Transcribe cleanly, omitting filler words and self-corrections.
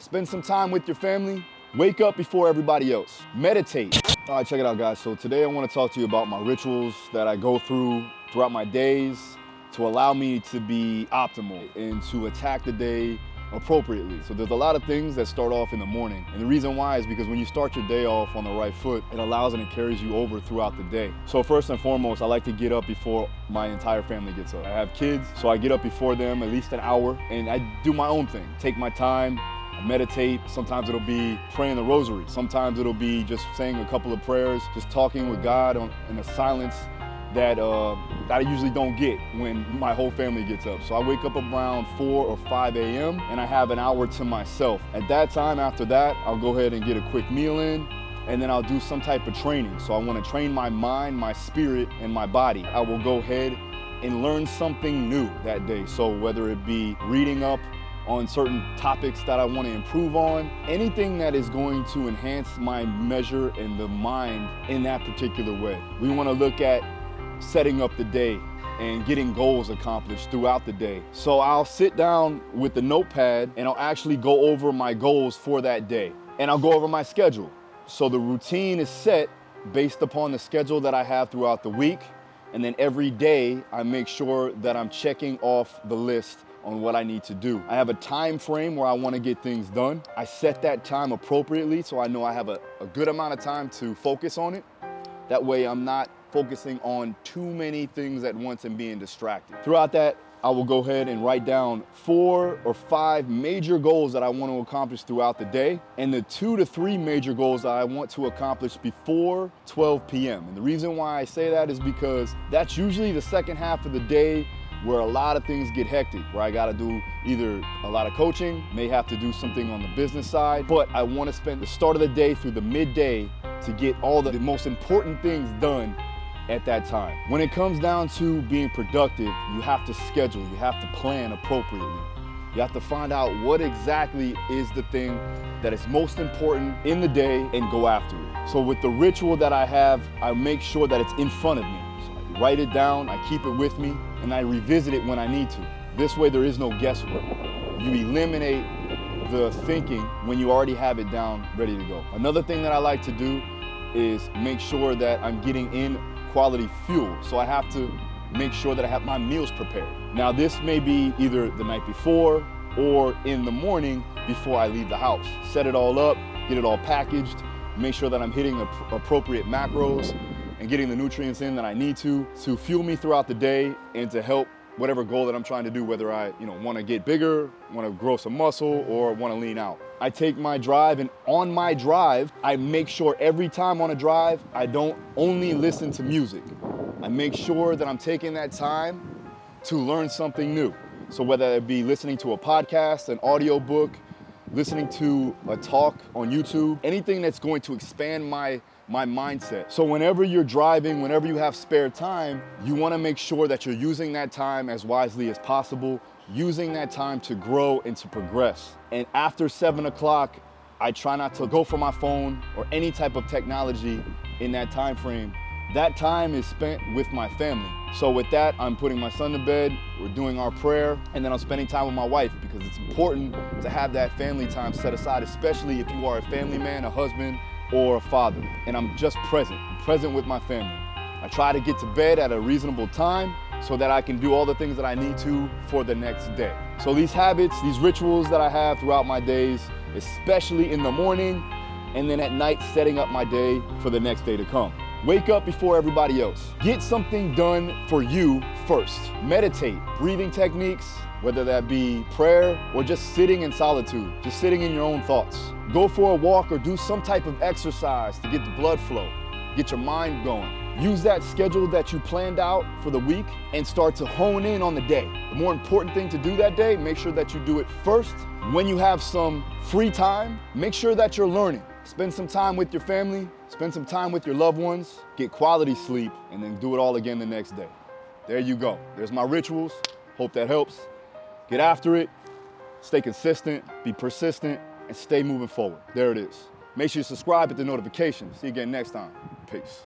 Spend some time with your family. Wake up before everybody else. Meditate. All right, check it out, guys. So today I want to talk to you about my rituals that I go throughout my days to allow me to be optimal and to attack the day appropriately. So there's a lot of things that start off in the morning. And the reason why is because when you start your day off on the right foot, it allows and it carries you over throughout the day. So first and foremost, I like to get up before my entire family gets up. I have kids, so I get up before them at least an hour, and I do my own thing. Take my time, I meditate. Sometimes it'll be praying the rosary. Sometimes it'll be just saying a couple of prayers, just talking with God in a silence that I usually don't get when my whole family gets up. So I wake up around 4 or 5 a.m. and I have an hour to myself. At that time, after that, I'll go ahead and get a quick meal in, and then I'll do some type of training. So I want to train my mind, my spirit, and my body. I will go ahead and learn something new that day. So whether it be reading up on certain topics that I want to improve on, anything that is going to enhance my measure and the mind in that particular way. We want to look at setting up the day and getting goals accomplished throughout the day. So I'll sit down with the notepad and I'll actually go over my goals for that day. And I'll go over my schedule. So the routine is set based upon the schedule that I have throughout the week. And then every day I make sure that I'm checking off the list on what I need to do. I have a time frame where I want to get things done. I set that time appropriately so I know I have a good amount of time to focus on it. That way I'm not focusing on too many things at once and being distracted. Throughout that, I will go ahead and write down 4 or 5 major goals that I want to accomplish throughout the day, and the 2 to 3 major goals that I want to accomplish before 12 p.m. And the reason why I say that is because that's usually the second half of the day where a lot of things get hectic, where I gotta do either a lot of coaching, may have to do something on the business side, but I wanna spend the start of the day through the midday to get all the most important things done at that time. When it comes down to being productive, you have to schedule, you have to plan appropriately. You have to find out what exactly is the thing that is most important in the day and go after it. So with the ritual that I have, I make sure that it's in front of me. So I write it down, I keep it with me, and I revisit it when I need to. This way there is no guesswork. You eliminate the thinking when you already have it down, ready to go. Another thing that I like to do is make sure that I'm getting in quality fuel. So I have to make sure that I have my meals prepared. Now this may be either the night before or in the morning before I leave the house. Set it all up, get it all packaged, make sure that I'm hitting the appropriate macros and getting the nutrients in that I need to fuel me throughout the day and to help whatever goal that I'm trying to do, whether I want to get bigger, want to grow some muscle, or want to lean out. I take my drive, and on my drive, I make sure every time on a drive, I don't only listen to music. I make sure that I'm taking that time to learn something new. So whether it be listening to a podcast, an audio book, listening to a talk on YouTube, anything that's going to expand my mindset. So whenever you're driving, whenever you have spare time, you want to make sure that you're using that time as wisely as possible, using that time to grow and to progress. And after 7 o'clock, I try not to go for my phone or any type of technology in that time frame. That time is spent with my family. So with that, I'm putting my son to bed, we're doing our prayer, and then I'm spending time with my wife, because it's important to have that family time set aside, especially if you are a family man, a husband, or a father. And I'm just present with my family. I try to get to bed at a reasonable time so that I can do all the things that I need to for the next day. So these habits, these rituals that I have throughout my days, especially in the morning, and then at night setting up my day for the next day to come. Wake up before everybody else. Get something done for you first. Meditate, breathing techniques, whether that be prayer or just sitting in solitude, just sitting in your own thoughts. Go for a walk or do some type of exercise to get the blood flow, get your mind going. Use that schedule that you planned out for the week and start to hone in on the day. The more important thing to do that day, make sure that you do it first. When you have some free time, make sure that you're learning. Spend some time with your family, spend some time with your loved ones, get quality sleep, and then do it all again the next day. There you go. There's my rituals. Hope that helps. Get after it, stay consistent, be persistent, and stay moving forward. There it is. Make sure you subscribe, hit the notifications. See you again next time. Peace.